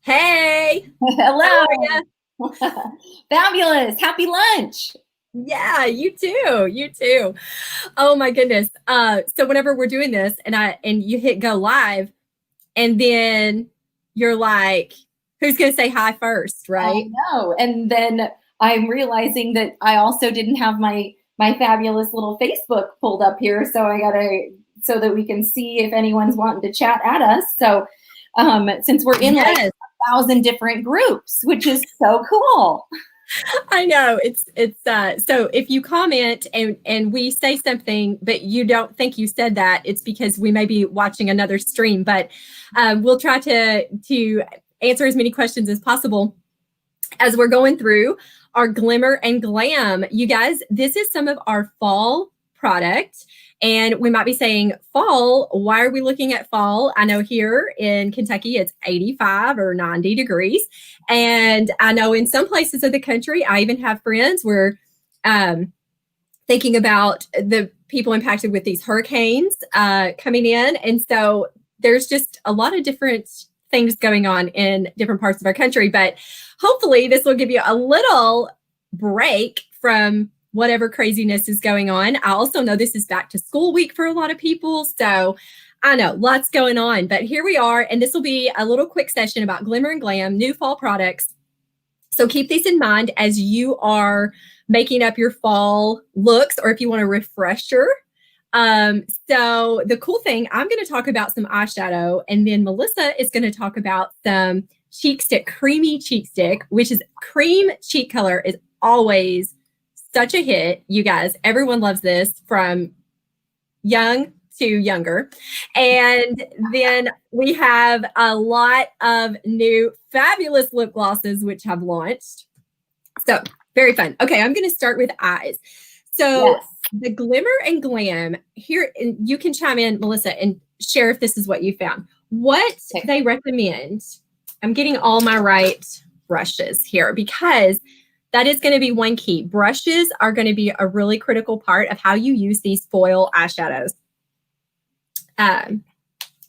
Hey, how Hello. are you? Fabulous. Happy lunch. Yeah, you too. You too. Oh my goodness. So whenever we're doing this and you hit go live and then you're like, who's gonna say hi first, I right? know. And then I'm realizing that I also didn't have my fabulous little Facebook pulled up here, so I gotta so that we can see if anyone's wanting to chat at us. So since we're in like Yes, 1,000 different groups, which is so cool. I know. It's so if you comment and we say something but you don't think you said that, it's because we may be watching another stream, but we'll try to answer as many questions as possible as we're going through our Glimmer and Glam. You guys, this is some of our fall product. And we might be saying, fall, why are we looking at fall? I know here in Kentucky, it's 85 or 90 degrees. And I know in some places of the country, I even have friends where thinking about the people impacted with these hurricanes coming in. And so there's just a lot of different things going on in different parts of our country. But hopefully, this will give you a little break from whatever craziness is going on. I also know this is back to school week for a lot of people. So I know lots going on. But here we are. And this will be a little quick session about Glimmer and Glam, new fall products. So keep these in mind as you are making up your fall looks, or if you want a refresher. So the cool thing, I'm going to talk about some eyeshadow, and then Melissa is going to talk about some cheek stick, creamy cheek stick, which is cream cheek color is always such a hit. You guys, everyone loves this from young to younger. And then we have a lot of new fabulous lip glosses, which have launched. So very fun. Okay, I'm going to start with eyes. So Yes. the Glimmer and Glam here, and you can chime in, Melissa, and share if this is what you found. What Okay. they recommend. I'm getting all my right brushes here because that is going to be one key. Brushes are going to be a really critical part of how you use these foil eyeshadows.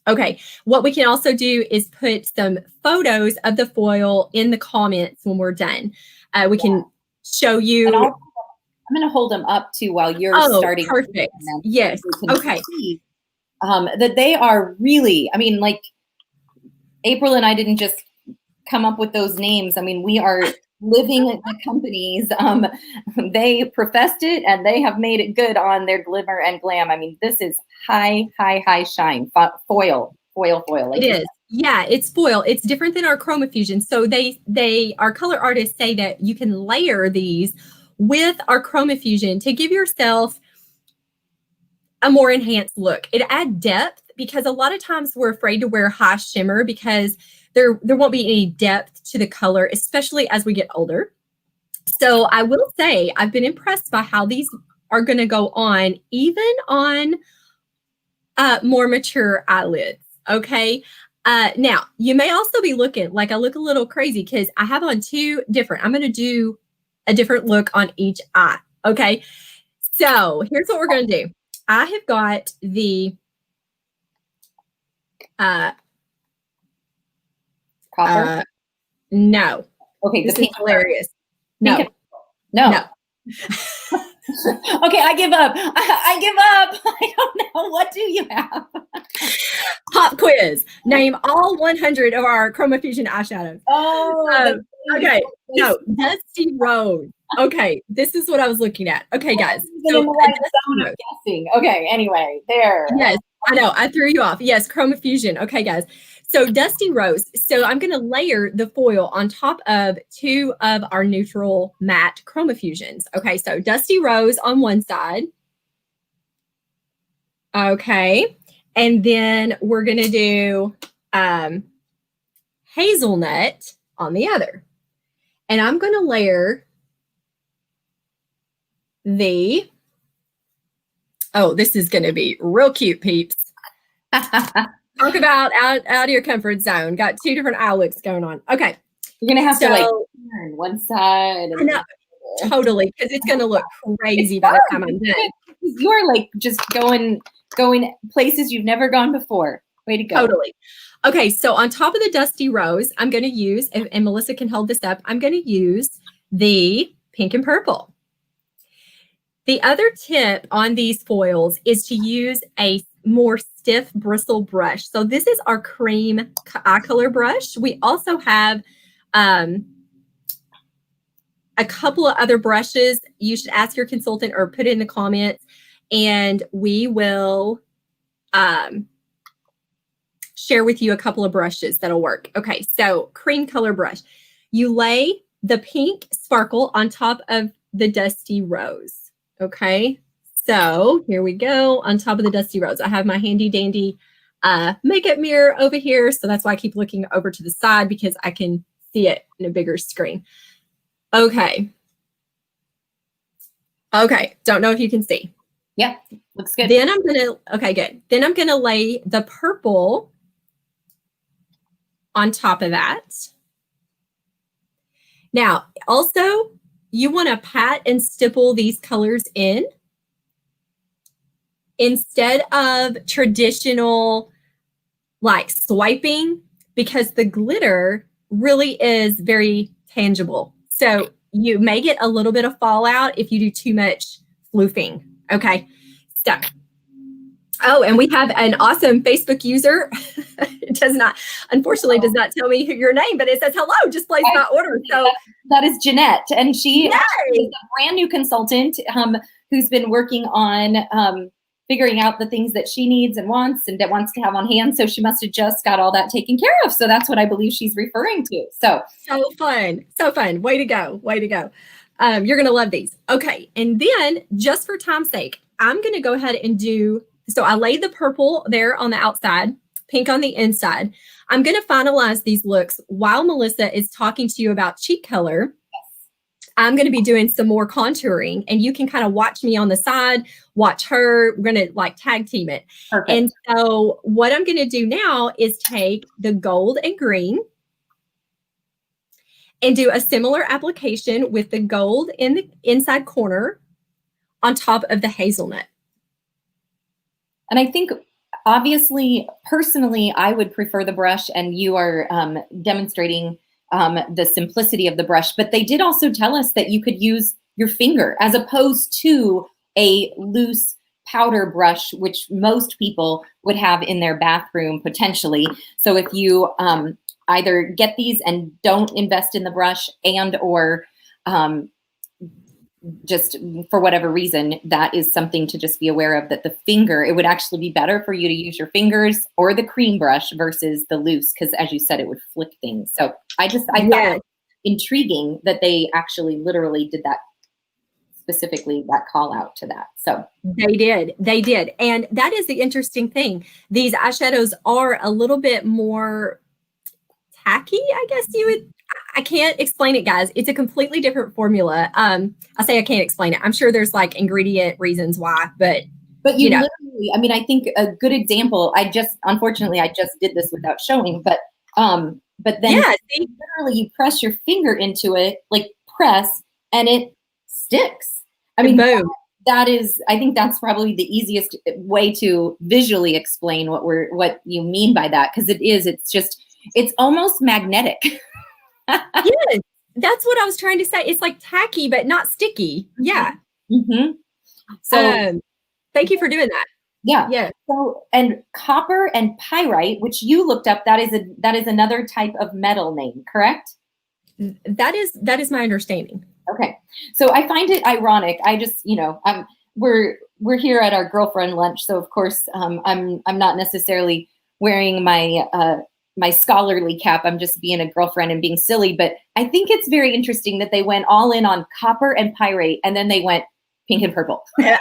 Okay, what we can also do is put some photos of the foil in the comments when we're done. We can show you. And I'm going to hold them up too while you're Oh, starting. perfect. Yes. Okay. See, that they are really, I mean, like April and I didn't just come up with those names. I mean, we are living the companies. They professed it and they have made it good on their Glimmer and Glam. I mean, this is high shine foil. Like It is. Yeah, it's foil. It's different than our chroma fusion. So our color artists say that you can layer these with our chroma fusion to give yourself a more enhanced look. It adds depth because a lot of times we're afraid to wear high shimmer because there won't be any depth to the color, especially as we get older. So I will say I've been impressed by how these are going to go on, even on more mature eyelids. Okay. Now, you may also be looking like I look a little crazy because I have on two different. I'm going to do a different look on each eye. Okay. So here's what we're going to do. I have got the copper. No. Okay, This the is pink. hilarious. Pink No. no. No. Okay, I give up. I give up. I don't know. What do you have? Pop quiz. Name all 100 of our Chroma Fusion eyeshadows. Oh, Okay. No, Dusty Rose. Okay, this is what I was looking at. Okay, guys. So, in the right zone of guessing. Okay, anyway, there. Yes, I know. I threw you off. Yes, Chroma Fusion. Okay, guys. So Dusty Rose. So I'm going to layer the foil on top of two of our neutral matte Chroma Fusions. Okay, so Dusty Rose on one side. Okay, and then we're going to do hazelnut on the other. And I'm going to layer the, oh, this is going to be real cute, peeps. Talk about out of your comfort zone. Got two different eye looks going on. Okay. You're going to have to like turn one side. I know, totally, because it's going to look crazy by the time I'm done. You are like just going places you've never gone before. Way to go. Totally. Okay, so on top of the Dusty Rose, I'm going to use, and Melissa can hold this up, I'm going to use the pink and purple. The other tip on these foils is to use a more stiff bristle brush. So this is our cream eye color brush. We also have a couple of other brushes. You should ask your consultant or put it in the comments, and we will share with you a couple of brushes that'll work. Okay, so cream color brush. You lay the pink sparkle on top of the Dusty Rose. Okay, so here we go on top of the Dusty Rose. I have my handy dandy makeup mirror over here. So that's why I keep looking over to the side, because I can see it in a bigger screen. Okay. Okay, don't know if you can see. Yeah, looks good. Then I'm gonna, okay, good. Then I'm gonna lay the purple on top of that. Now, also, you want to pat and stipple these colors in instead of traditional like swiping, because the glitter really is very tangible. So you may get a little bit of fallout if you do too much floofing. Okay, so, oh, and we have an awesome Facebook user. It does not, unfortunately, does not tell me your name, but it says, hello, just place my order. So that is Jeanette. And she is a brand new consultant who's been working on figuring out the things that she needs and wants and that wants to have on hand. So she must have just got all that taken care of. So that's what I believe she's referring to. So fun. So fun. Way to go. Way to go. You're going to love these. Okay. And then just for time's sake, I'm going to go ahead and do, so I laid the purple there on the outside, pink on the inside. I'm going to finalize these looks while Melissa is talking to you about cheek color. I'm going to be doing some more contouring, and you can kind of watch me on the side, watch her. We're going to like tag team it. Perfect. And so what I'm going to do now is take the gold and green and do a similar application with the gold in the inside corner on top of the hazelnut. And I think, obviously, personally, I would prefer the brush, and you are demonstrating the simplicity of the brush. But they did also tell us that you could use your finger as opposed to a loose powder brush, which most people would have in their bathroom potentially. So if you either get these and don't invest in the brush, and or just for whatever reason, that is something to just be aware of, that the finger, it would actually be better for you to use your fingers or the cream brush versus the loose, because as you said, it would flick things. So I thought it was intriguing that they actually literally did that, specifically that call out to that. So they did. And that is the interesting thing. These eyeshadows are a little bit more tacky, I guess you would. I can't explain it, guys. It's a completely different formula. I say I can't explain it. I'm sure there's like ingredient reasons why, but you know, literally, I mean, I think a good example, unfortunately, I just did this without showing, but then literally you press your finger into it, like press, and it sticks. I mean, boom. I think that's probably the easiest way to visually explain what you mean by that. Cause it's almost magnetic. Yes, that's what I was trying to say. It's like tacky, but not sticky. Yeah. Mm-hmm. So thank you for doing that. Yeah. Yeah. So, and copper and pyrite, which you looked up, that is another type of metal name, correct? That is my understanding. Okay. So I find it ironic. I just, we're here at our girlfriend lunch. So of course, I'm not necessarily wearing my scholarly cap. I'm just being a girlfriend and being silly. But I think it's very interesting that they went all in on copper and pyrite, and then they went pink and purple. They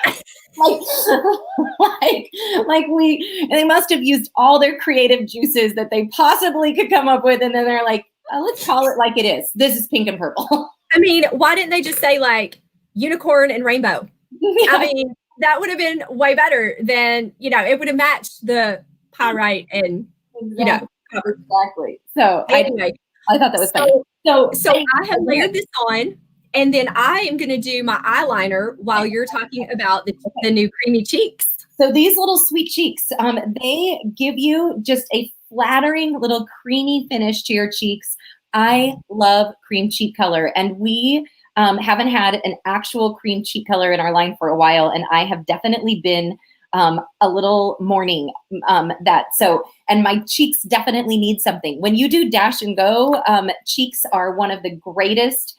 must have used all their creative juices that they possibly could come up with. And then they're like, let's call it like it is. This is pink and purple. I mean, why didn't they just say like unicorn and rainbow? Yeah. I mean, that would have been way better than, it would have matched the pyrite and, Exactly. So anyway, I thought that was funny. So I have layered this on, and then I am going to do my eyeliner while you're talking about the new creamy cheeks. So these little sweet cheeks, they give you just a flattering little creamy finish to your cheeks. I love cream cheek color, and we haven't had an actual cream cheek color in our line for a while, and I have definitely been a little mourning that. So, and my cheeks definitely need something. When you do dash and go, cheeks are one of the greatest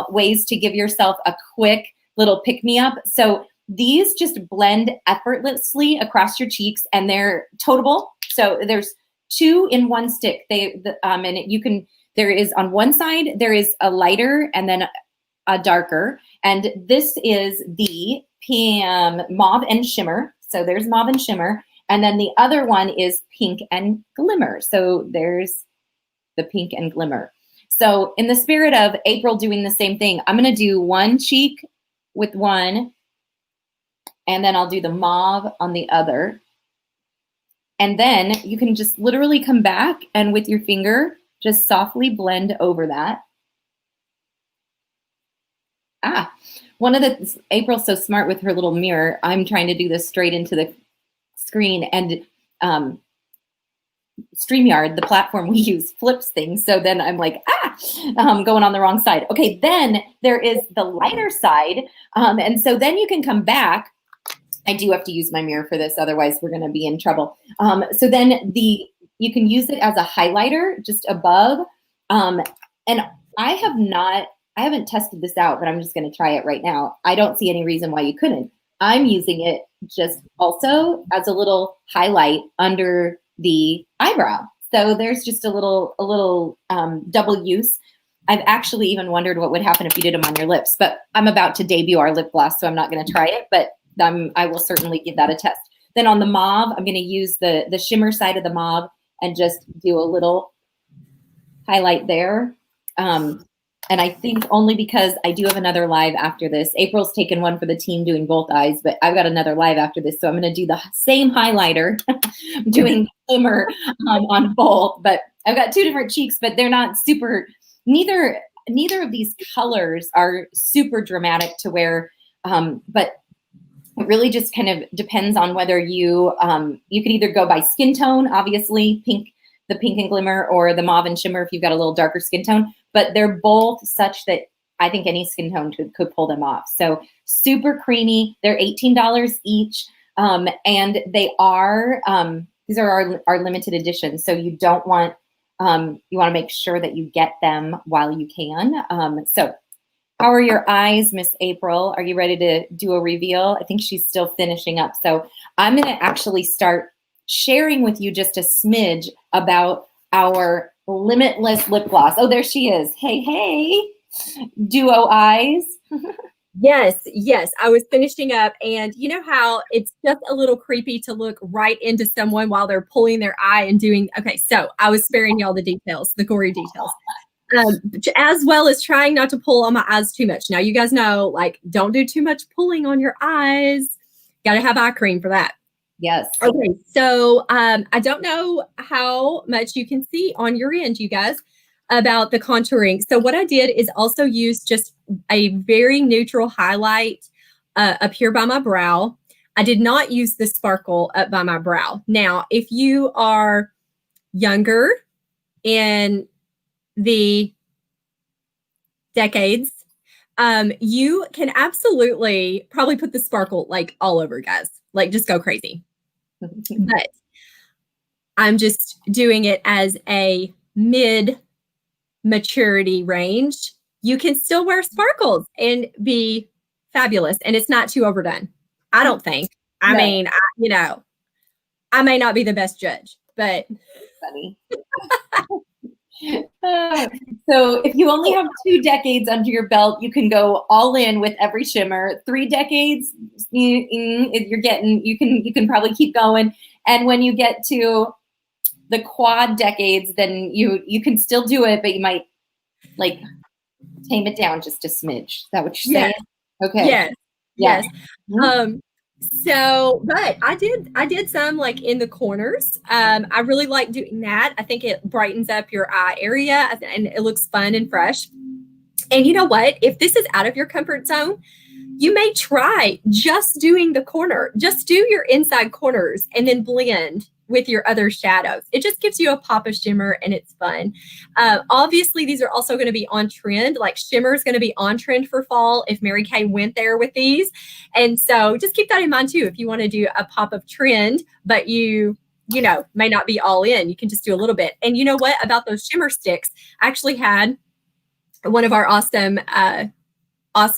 ways to give yourself a quick little pick-me-up. So these just blend effortlessly across your cheeks, and they're totable. So there's 2 in 1 stick. And you can, there is on one side, there is a lighter and then a darker. And this is the mauve and shimmer. So there's mauve and shimmer. And then the other one is pink and glimmer. So there's the pink and glimmer. So in the spirit of April doing the same thing, I'm going to do one cheek with one, and then I'll do the mauve on the other. And then you can just literally come back and with your finger, just softly blend over that. April's so smart with her little mirror. I'm trying to do this straight into the screen, and StreamYard, the platform we use, flips things. So then I'm like, going on the wrong side. Okay, then there is the lighter side. And so then you can come back. I do have to use my mirror for this, otherwise we're gonna be in trouble. So then you can use it as a highlighter just above. And I haven't tested this out, but I'm just gonna try it right now. I don't see any reason why you couldn't. I'm using it just also as a little highlight under the eyebrow. So there's just a little double use. I've actually even wondered what would happen if you did them on your lips, but I'm about to debut our lip gloss, so I'm not gonna try it, but I will certainly give that a test. Then on the mauve, I'm gonna use the shimmer side of the mauve and just do a little highlight there. And I think only because I do have another live after this. April's taken one for the team doing both eyes, but I've got another live after this. So I'm going to do the same highlighter, doing glimmer on both. But I've got 2 different cheeks, but they're not super, neither of these colors are super dramatic to wear. But it really just kind of depends on whether you can either go by skin tone, obviously, the pink and glimmer, or the mauve and shimmer if you've got a little darker skin tone. But they're both such that I think any skin tone could pull them off. So super creamy. They're $18 each. And they are, these are our limited edition. So you don't want, you want to make sure that you get them while you can. So how are your eyes, Miss April? Are you ready to do a reveal? I think she's still finishing up. So I'm going to actually start sharing with you just a smidge about our limitless lip gloss. Oh, there she is. Hey, hey, duo eyes. Yes. I was finishing up, and you know how it's just a little creepy to look right into someone while they're pulling their eye and doing, okay, so I was sparing y'all the details, the gory details, as well as trying not to pull on my eyes too much. Now, you guys know, like, don't do too much pulling on your eyes. Got to have eye cream for that. Yes. Okay, so I don't know how much you can see on your end, you guys, about the contouring. So what I did is also use just a very neutral highlight up here by my brow. I did not use the sparkle up by my brow. Now, if you are younger in the decades, you can absolutely probably put the sparkle like all over, guys. Like, just go crazy. But I'm just doing it as a mid maturity range. You can still wear sparkles and be fabulous, and it's not too overdone. I don't think. I mean, I may not be the best judge, but funny. So if you only have 2 decades under your belt, you can go all in with every shimmer. 3 decades, you can probably keep going. And when you get to the quad decades, then you can still do it, but you might like tame it down just a smidge. Is that what you're saying? Okay. Yes. So, but I did some like in the corners. I really like doing that. I think it brightens up your eye area and it looks fun and fresh. And you know what? If this is out of your comfort zone, you may try just doing the corner, just do your inside corners and then blend with your other shadows. It just gives you a pop of shimmer and it's fun. Obviously, these are also going to be on trend. Like shimmer is going to be on trend for fall if Mary Kay went there with these. And so just keep that in mind too. If you want to do a pop of trend, but you know, may not be all in, you can just do a little bit. And you know what about those shimmer sticks? I actually had one of our awesome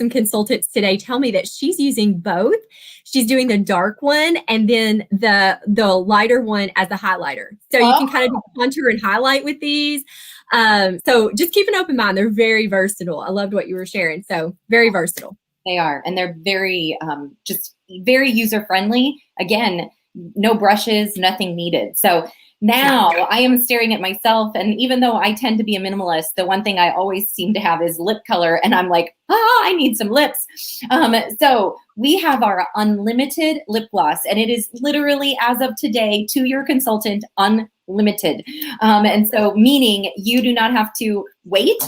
consultants today tell me that she's using both. She's doing the dark one and then the lighter one as a highlighter. So you can kind of do contour and highlight with these. So just keep an open mind. They're very versatile. I loved what you were sharing. So very versatile. They are, and they're very just very user friendly. Again, no brushes, nothing needed. So now I am staring at myself, and even though I tend to be a minimalist, the one thing I always seem to have is lip color, and I'm like, I need some lips. So we have our unlimited lip gloss, and it is literally, as of today, to your consultant, unlimited. And so meaning you do not have to wait.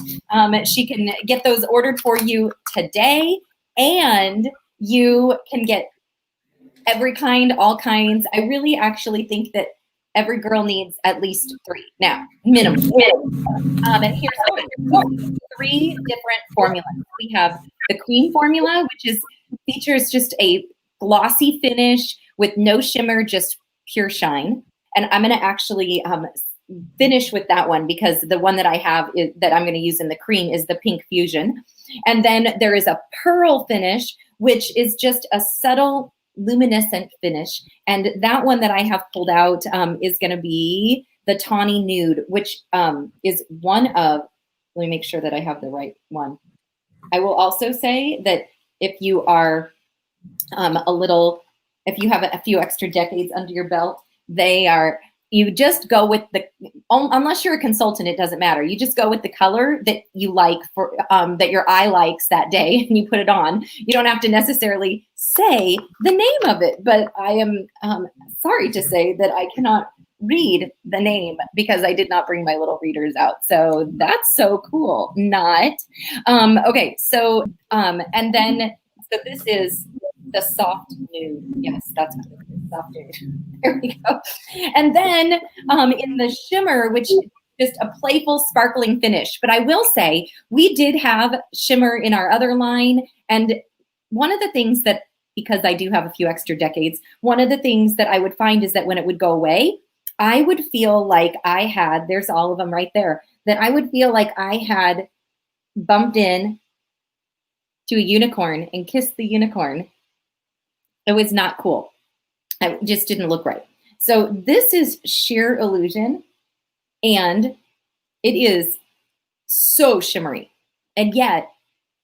She can get those ordered for you today, and you can get every kind, all kinds. I really actually think that every girl needs at least 3 now, minimum. And here's 3 different formulas. We have the cream formula, which features just a glossy finish with no shimmer, just pure shine. And I'm going to actually finish with that one because the one that I have that I'm going to use in the cream is the Pink Fusion. And then there is a pearl finish, which is just a subtle luminescent finish, and that one that I have pulled out is going to be the Tawny Nude, which is one of, let me make sure that I have the right one. I will also say that if you are if you have a few extra decades under your belt, you just go with unless you're a consultant, it doesn't matter. You just go with the color that you like for that your eye likes that day, and you put it on. You don't have to necessarily say the name of it, but I am sorry to say that I cannot read the name because I did not bring my little readers out. So that's so cool. Not okay. So and then this is the soft nude. Yes, that's what it is. Soft nude. There we go. And then in the shimmer, which is just a playful, sparkling finish. But I will say we did have shimmer in our other line. And one of the things that, because I do have a few extra decades, one of the things that I would find is that when it would go away, I would feel like I had, there's all of them right there, that I would feel like I had bumped in to a unicorn and kissed the unicorn. It was not cool. It just didn't look right. So this is sheer illusion, and it is so shimmery, and yet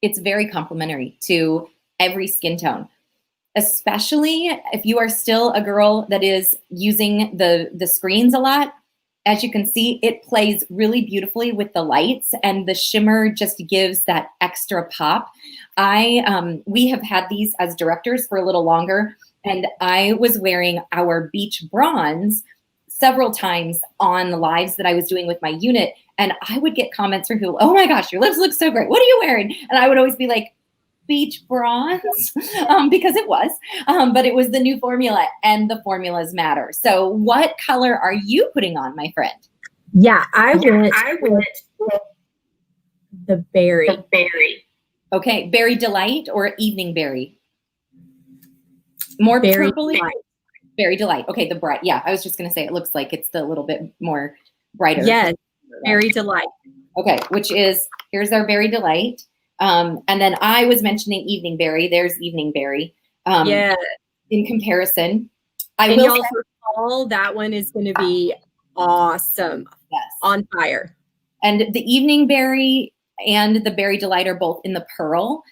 it's very complementary to every skin tone, especially if you are still a girl that is using the screens a lot. As you can see, it plays really beautifully with the lights, and the shimmer just gives that extra pop. We have had these as directors for a little longer, and I was wearing our Beach Bronze several times on the lives that I was doing with my unit, and I would get comments from people, "Oh my gosh, your lips look so great. What are you wearing?" And I would always be like, Beach Bronze, because it was, but it was the new formula, and the formulas matter. So what color are you putting on, my friend? Yeah, I went the berry. Okay, Berry Delight or Evening Berry? More Berry purpley? Delight. Berry Delight. Okay, the bright. Yeah, I was just going to say it looks like it's the little bit more brighter. Yes, Berry Delight. Okay, which is, here's our Berry Delight. And then I was mentioning Evening Berry. There's Evening Berry. Yeah. In comparison, and y'all for fall, that one is going to be awesome. Yes. On fire. And the Evening Berry and the Berry Delight are both in the pearl,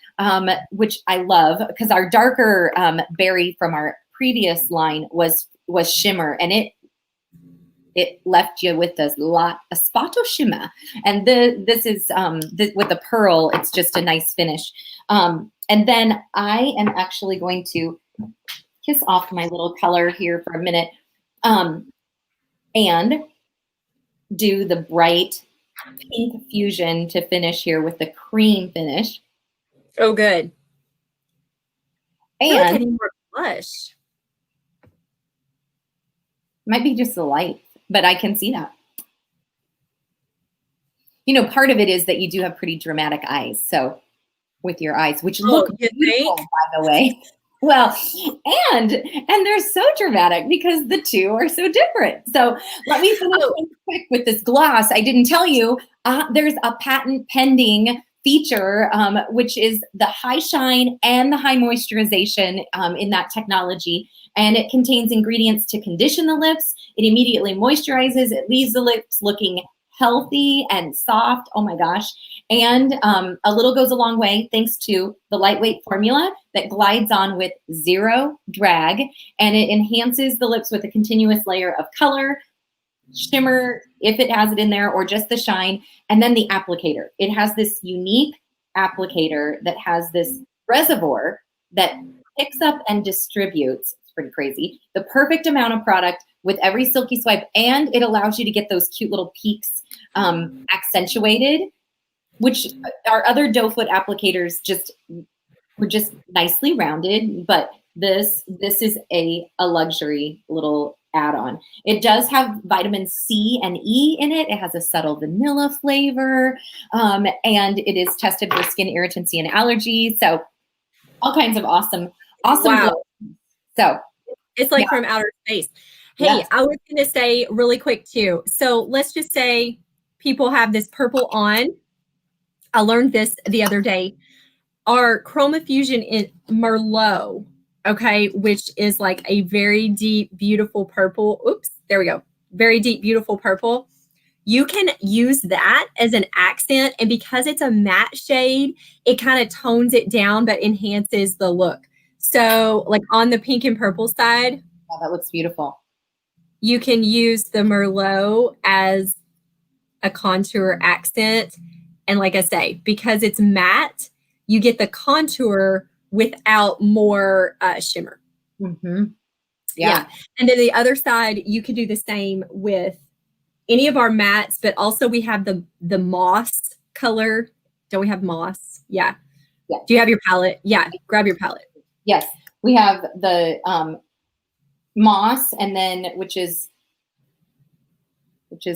which I love because our darker berry from our previous line was shimmer, and it left you with a spot of shimmer. And this is with the pearl, it's just a nice finish. And then I am actually going to kiss off my little color here for a minute and do the bright Pink Fusion to finish here with the cream finish. Oh, good. I feel like I And need more blush. might be just the light, but I can see that. You know, part of it is that you do have pretty dramatic eyes. So with your eyes, which Oh, look you beautiful, think? by the way. Well, and they're so dramatic because the two are so different. So let me finish Oh, really quick with this gloss. I didn't tell you, there's a patent pending feature, which is the high shine and the high moisturization in that technology. And it contains ingredients to condition the lips. It immediately moisturizes. It leaves the lips looking healthy and soft. Oh my gosh. And a little goes a long way thanks to the lightweight formula that glides on with zero drag, and it enhances the lips with a continuous layer of color, shimmer, if it has it in there, or just the shine. And then the applicator. It has this unique applicator that has this reservoir that picks up and distributes, it's pretty crazy, the perfect amount of product with every silky swipe, and it allows you to get those cute little peaks accentuated, which our other doe foot applicators were just nicely rounded, but this is a luxury little add-on. It does have vitamin C and E in it. It has a subtle vanilla flavor, and it is tested for skin irritancy and allergies. So all kinds of awesome glow. wow. So It's like yeah, from outer space. Hey, yes, I was going to say really quick too. So let's just say people have this purple on. I learned this the other day. Our Chroma Fusion in Merlot, okay, which is like a very deep, beautiful purple. Oops, there we go. Very deep, beautiful purple. You can use that as an accent. And because it's a matte shade, it kind of tones it down, but enhances the look. So, like on the pink and purple side, yeah, that looks beautiful. you can use the Merlot as a contour accent. And like I say, because it's matte, you get the contour without more shimmer. Mm-hmm. Yeah. Yeah. And then the other side, you could do the same with any of our mattes, but also we have the moss color. Don't we have moss? Yeah. Yeah. Do you have your palette? Yeah. Grab your palette. Yes. We have the moss, and then which is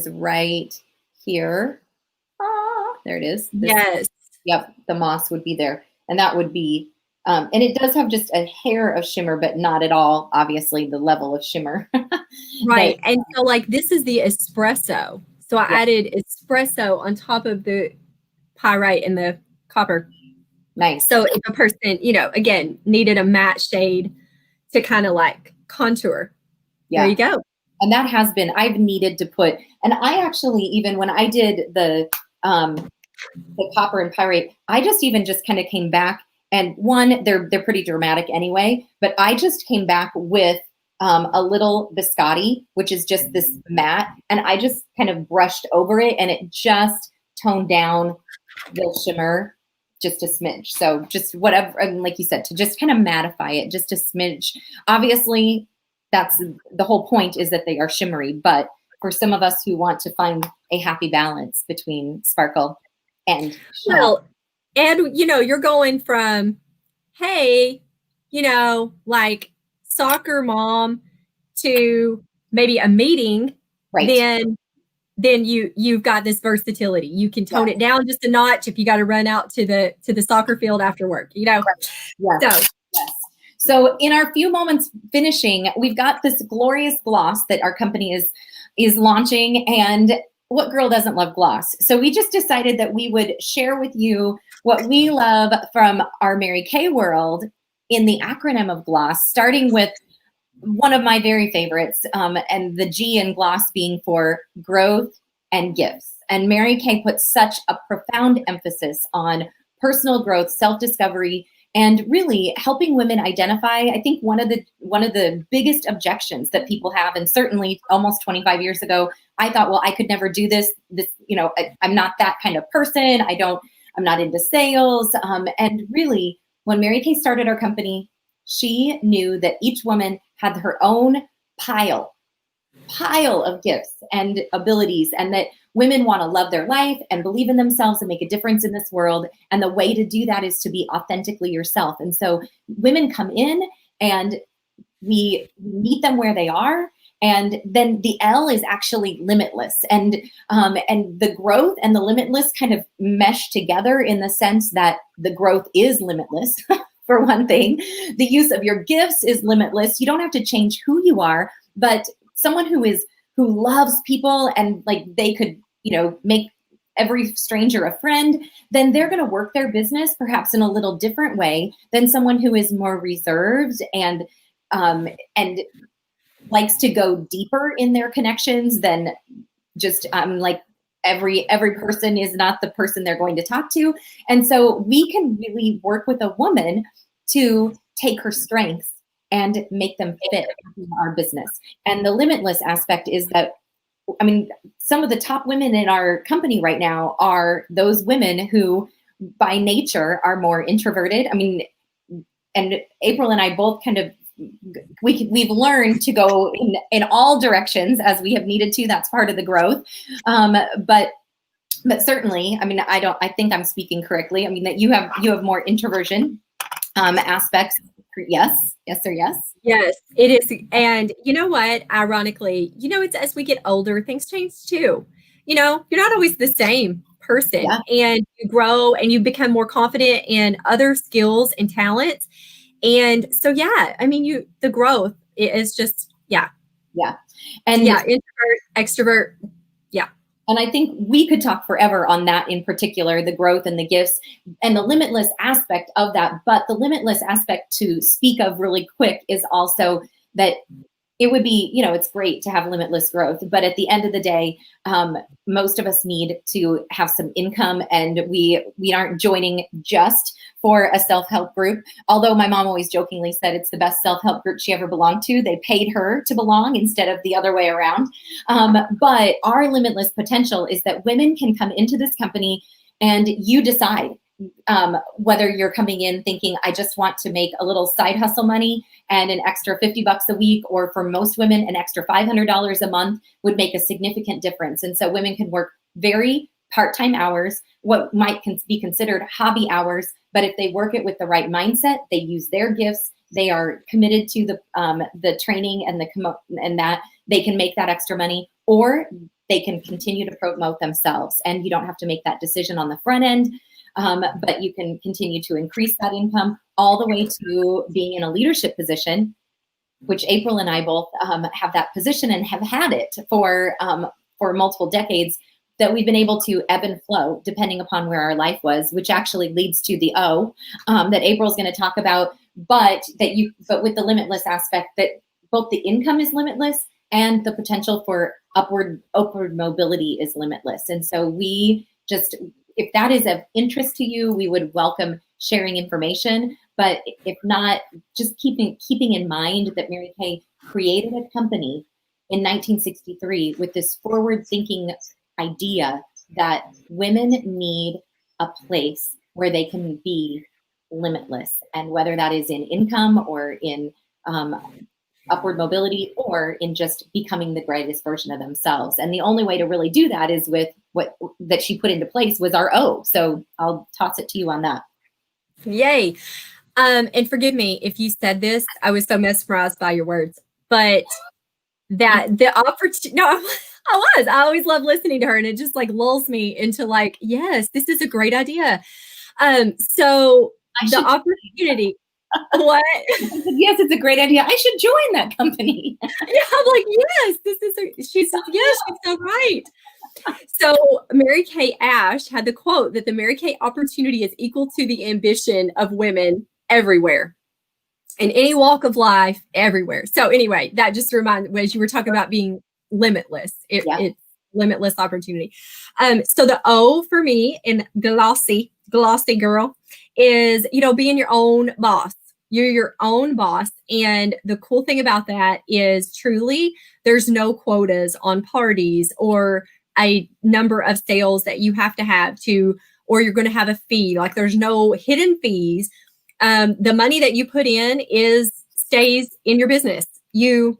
right here. Ah, there it is. Yes. Yep, the moss would be there. And that would be, and it does have just a hair of shimmer, but not at all, obviously, the level of shimmer. Right. And so like this is the espresso. So I added espresso on top of the pyrite and the copper. Nice. So if a person, again, needed a matte shade to kind of like contour, there you go. And that has been, I've needed to put, and I actually, even when I did the copper and pyrite, I just kind of came back, and one, they're pretty dramatic anyway, but I just came back with a little biscotti, which is just this matte, and I just kind of brushed over it, and it just toned down the shimmer just a smidge. So just whatever, and like you said, to just kind of mattify it just a smidge. Obviously, that's the whole point, is that they are shimmery, but for some of us who want to find a happy balance between sparkle and shine. Well, and you're going from, hey, like soccer mom to maybe a meeting, Right. then you've got this versatility. You can tone it down just a notch if you got to run out to the soccer field after work, Right. Yes. So in our few moments finishing, we've got this glorious gloss that our company is launching, and what girl doesn't love gloss? So we just decided that we would share with you what we love from our Mary Kay world in the acronym of gloss, starting with one of my very favorites, and the G in gloss being for growth and gifts. And Mary Kay puts such a profound emphasis on personal growth, self-discovery, and really helping women identify. I think one of the biggest objections that people have, and certainly almost 25 years ago, I thought, well, I could never do this. I'm not that kind of person. I'm not into sales. And really, when Mary Kay started our company, she knew that each woman had her own pile of gifts and abilities, and that women want to love their life and believe in themselves and make a difference in this world. And the way to do that is to be authentically yourself. And so women come in and we meet them where they are. And then the L is actually limitless, and the growth and the limitless kind of mesh together in the sense that the growth is limitless. For one thing, the use of your gifts is limitless. You don't have to change who you are, but someone who loves people and like they could, make every stranger a friend, then they're going to work their business perhaps in a little different way than someone who is more reserved and likes to go deeper in their connections than just like every person is not the person they're going to talk to. And so we can really work with a woman to take her strengths and make them fit in our business. And the limitless aspect is that, some of the top women in our company right now are those women who by nature are more introverted. And April and I both kind of, we've learned to go in all directions as we have needed to. That's part of the growth. But certainly, I think I'm speaking correctly. That you have more introversion aspects. Yes or yes? Yes, it is. And you know what? Ironically, it's as we get older, things change too. You're not always the same person, and you grow and you become more confident in other skills and talents. And so, the growth is just, and introvert, extrovert. And I think we could talk forever on that in particular, the growth and the gifts and the limitless aspect of that. But the limitless aspect to speak of really quick is also that it would be, it's great to have limitless growth. But at the end of the day, most of us need to have some income, and we aren't joining just for a self-help group. Although my mom always jokingly said it's the best self-help group she ever belonged to. They paid her to belong instead of the other way around. But our limitless potential is that women can come into this company and you decide whether you're coming in thinking, I just want to make a little side hustle money and an extra $50 a week, or for most women, an extra $500 a month would make a significant difference. And so women can work very part-time hours, what might be considered hobby hours, but if they work it with the right mindset, they use their gifts, they are committed to the training and that they can make that extra money, or they can continue to promote themselves. And you don't have to make that decision on the front end. But you can continue to increase that income all the way to being in a leadership position, which April and I both have that position and have had it for multiple decades, that we've been able to ebb and flow depending upon where our life was, which actually leads to the O that April's going to talk about, but with the limitless aspect that both the income is limitless and the potential for upward mobility is limitless. And so if that is of interest to you, we would welcome sharing information. But if not, just keeping in mind that Mary Kay created a company in 1963 with this forward-thinking idea that women need a place where they can be limitless. And whether that is in income or in upward mobility or in just becoming the greatest version of themselves. And the only way to really do that is with what that she put into place was our O. So I'll toss it to you on that. Yay. And forgive me if you said this, I was so mesmerized by your words, but that the opportunity, no, I always love listening to her, and it just like lulls me into like, yes, this is a great idea. So the opportunity, what? Yes, it's a great idea. I should join that company. Yeah, I'm like, yes, she's so right. So Mary Kay Ash had the quote that the Mary Kay opportunity is equal to the ambition of women everywhere, in any walk of life, everywhere. So anyway, that just reminded me, as you were talking about being limitless, it's limitless opportunity. So the O for me in glossy girl is, being your own boss. You're your own boss. And the cool thing about that is truly there's no quotas on parties or a number of sales that you have to, or you're going to have a fee. Like there's no hidden fees. The money that you put in stays in your business. You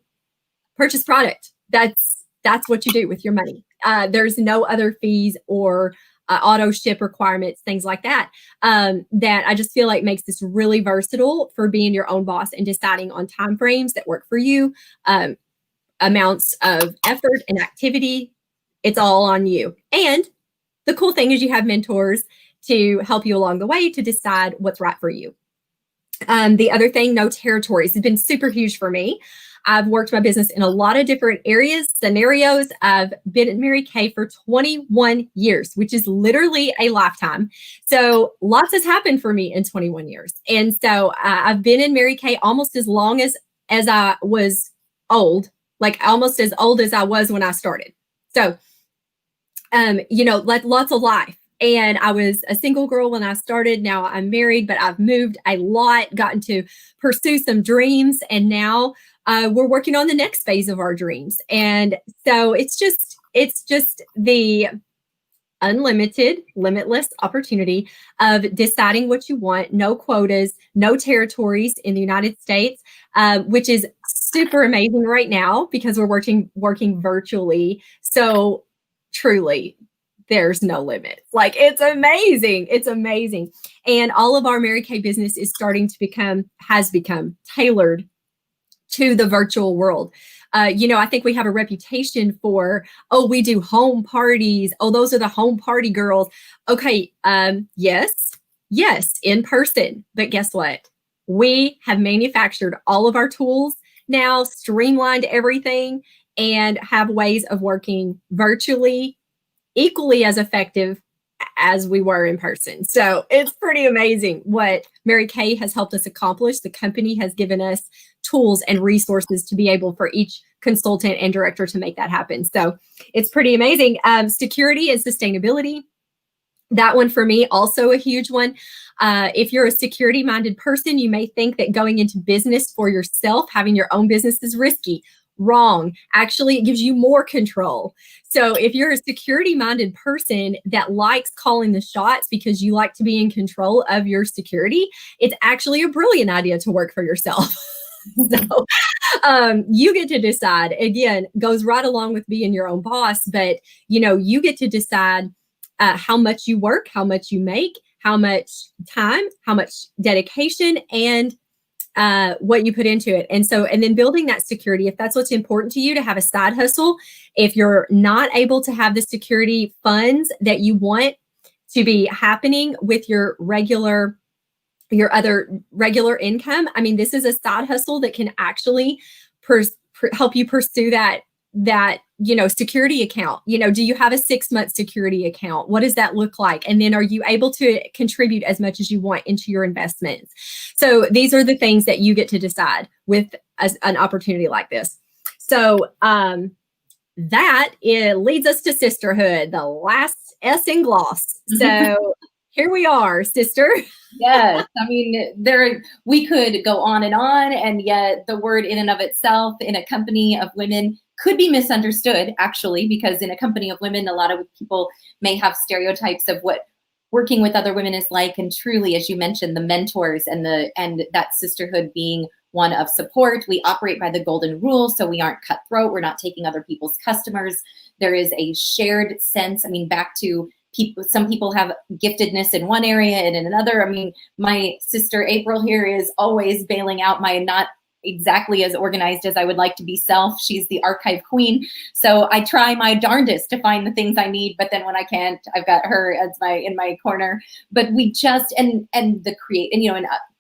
purchase product. That's that's what you do with your money. There's no other fees or auto ship requirements, things like that. That I just feel like makes this really versatile for being your own boss and deciding on time frames that work for you, amounts of effort and activity. It's all on you. And the cool thing is you have mentors to help you along the way to decide what's right for you. The other thing, no territories, has been super huge for me. I've worked my business in a lot of different areas, scenarios. I've been at Mary Kay for 21 years, which is literally a lifetime. So lots has happened for me in 21 years. And so I've been in Mary Kay almost as long as I was old, like almost as old as I was when I started. So, lots of life. And I was a single girl when I started. Now I'm married, but I've moved a lot, gotten to pursue some dreams. And now we're working on the next phase of our dreams. And so it's just the unlimited, limitless opportunity of deciding what you want, no quotas, no territories in the United States, which is super amazing right now because we're working virtually. So truly, there's no limit. Like, it's amazing. It's amazing. And all of our Mary Kay business is has become tailored to the virtual world. I think we have a reputation for, oh, we do home parties. Oh, those are the home party girls. Okay. Yes, in person. But guess what? We have manufactured all of our tools now, streamlined everything, and have ways of working virtually equally as effective as we were in person. So it's pretty amazing what Mary Kay has helped us accomplish. The company has given us tools and resources to be able for each consultant and director to make that happen. So it's pretty amazing. Security and sustainability. That one for me, also a huge one. If you're a security-minded person, you may think that going into business for yourself, having your own business is risky. Wrong. Actually, it gives you more control. So if you're a security-minded person that likes calling the shots because you like to be in control of your security, it's actually a brilliant idea to work for yourself. So you get to decide. Again, goes right along with being your own boss, but you get to decide how much you work, how much you make, how much time, how much dedication, and what you put into it. And then building that security, if that's what's important to you, to have a side hustle. If you're not able to have the security funds that you want to be happening with your other regular income, I mean, this is a side hustle that can actually help you pursue that security account. Do you have a 6-month security account? What does that look like? And then are you able to contribute as much as you want into your investments? So these are the things that you get to decide with an opportunity like this. So that leads us to sisterhood, the last S in gloss. So here we are, sister. Yes. I mean, we could go on, and yet the word in and of itself in a company of women could be misunderstood, actually, because in a company of women, a lot of people may have stereotypes of what working with other women is like. And truly, as you mentioned, the mentors and that sisterhood being one of support. We operate by the golden rule, so we aren't cutthroat. We're not taking other people's customers. There is a shared sense. I mean, back to people, some people have giftedness in one area and in another. I mean, my sister April here is always bailing out my not exactly as organized as I would like to be self. She's the archive queen. So I try my darndest to find the things I need, but then when I can't, I've got her as in my corner. But we just, and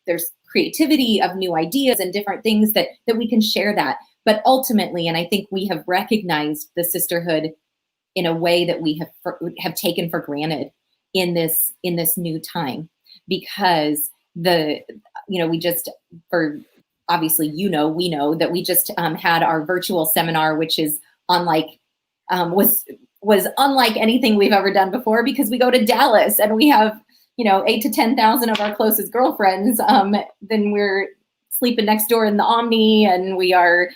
there's creativity of new ideas and different things that we can share that. But ultimately, and I think we have recognized the sisterhood in a way that we have taken for granted in this new time, because we just, for obviously, we know that we just had our virtual seminar, which is was unlike anything we've ever done before, because we go to Dallas and we have 8,000 to 10,000 of our closest girlfriends. Then we're sleeping next door in the Omni, and we are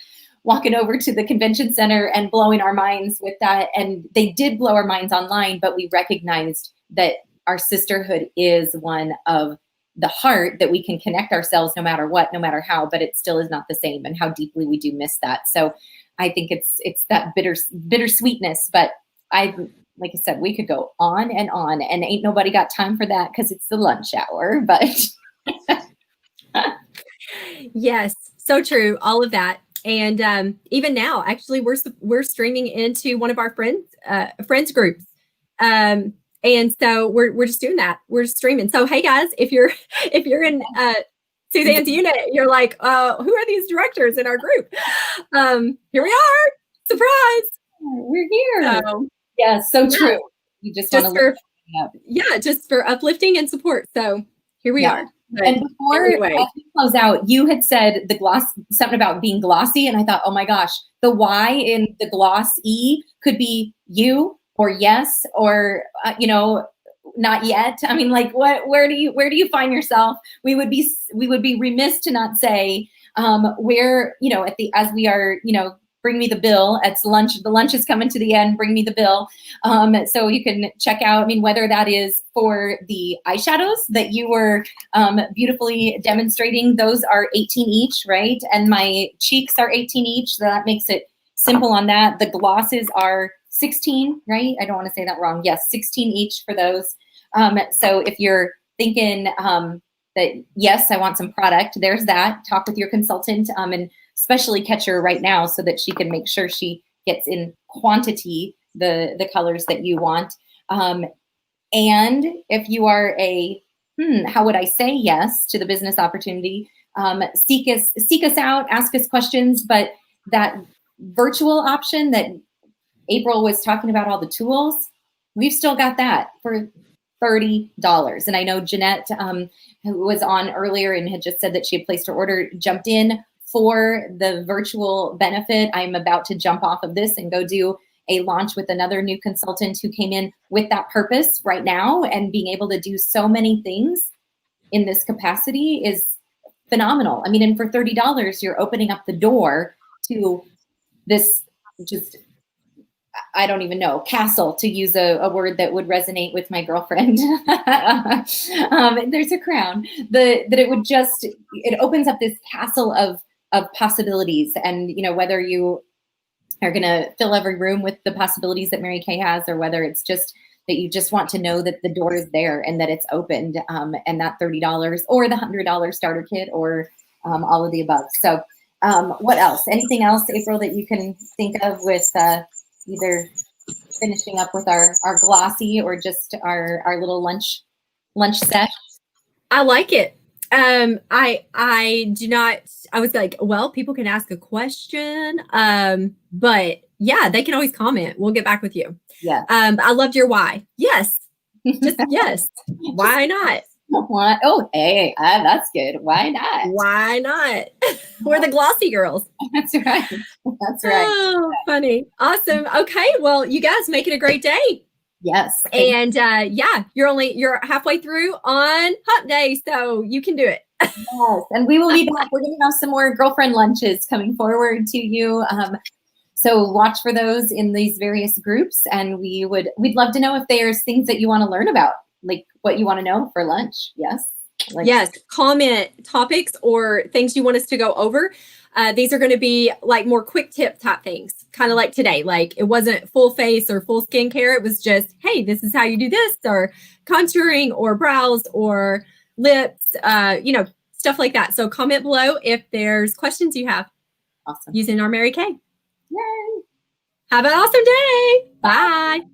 walking over to the convention center and blowing our minds with that. And they did blow our minds online, but we recognized that our sisterhood is one of the heart, that we can connect ourselves no matter what, no matter how, but it still is not the same, and how deeply we do miss that. So I think it's that bittersweetness. But like I said, we could go on, and ain't nobody got time for that because it's the lunch hour. But Yes, so true. All of that. And even now, actually, we're streaming into one of our friends groups. And so we're just doing that. We're streaming. So hey guys, if you're in Suzanne's unit, you're like, who are these directors in our group? Here we are. Surprise. We're here. So, yeah, so true. You just want to just for uplifting and support. So here we are. But and before I close out, you had said the gloss, something about being glossy, and I thought, oh my gosh, the Y in the gloss E could be you or yes or not yet. I mean, like, where do you find yourself? We would be remiss to not say where, as we are, bring me the bill. It's lunch. The lunch is coming to the end. Bring me the bill. So you can check out, whether that is for the eyeshadows that you were beautifully demonstrating. Those are 18 each, right? And my cheeks are 18 each. So that makes it simple on that. The glosses are 16, right? I don't want to say that wrong. Yes, 16 each for those. So if you're thinking that, yes, I want some product, there's that. Talk with your consultant and especially catch her right now so that she can make sure she gets in quantity the colors that you want. And if you are how would I say yes to the business opportunity, seek us out, ask us questions, but that virtual option that April was talking about, all the tools, we've still got that for $30. And I know Jeanette, who was on earlier and had just said that she had placed her order, jumped in for the virtual benefit. I'm about to jump off of this and go do a launch with another new consultant who came in with that purpose right now, and being able to do so many things in this capacity is phenomenal. And for $30, you're opening up the door to this just, I don't even know, castle, to use a word that would resonate with my girlfriend. There's a crown. That it opens up this castle of possibilities. And, whether you are going to fill every room with the possibilities that Mary Kay has, or whether it's just that you just want to know that the door is there and that it's opened, and that $30 or the $100 starter kit, or all of the above. So what else? Anything else, April, that you can think of with either finishing up with our glossy or just our little lunch set? I like it. I do not, I was like, well, people can ask a question. But yeah, they can always comment. We'll get back with you. Yeah. I loved your why. Yes. Just yes. Why not? What? Oh, hey, that's good. Why not? Why not? We're the glossy girls. That's right. That's right. Oh, funny. Awesome. Okay. Well, you guys make it a great day. Yes. And you're halfway through on Hump Day, so you can do it. Yes. And we will be back. We're going to have some more girlfriend lunches coming forward to you. So watch for those in these various groups. And we'd love to know if there's things that you want to learn about, like what you want to know for lunch. Yes. Yes. Comment topics or things you want us to go over. These are going to be like more quick tip type things, kind of like today. Like it wasn't full face or full skincare. It was just, hey, this is how you do this, or contouring or brows or lips, stuff like that. So comment below if there's questions you have. Awesome. Using our Mary Kay. Yay. Have an awesome day. Bye.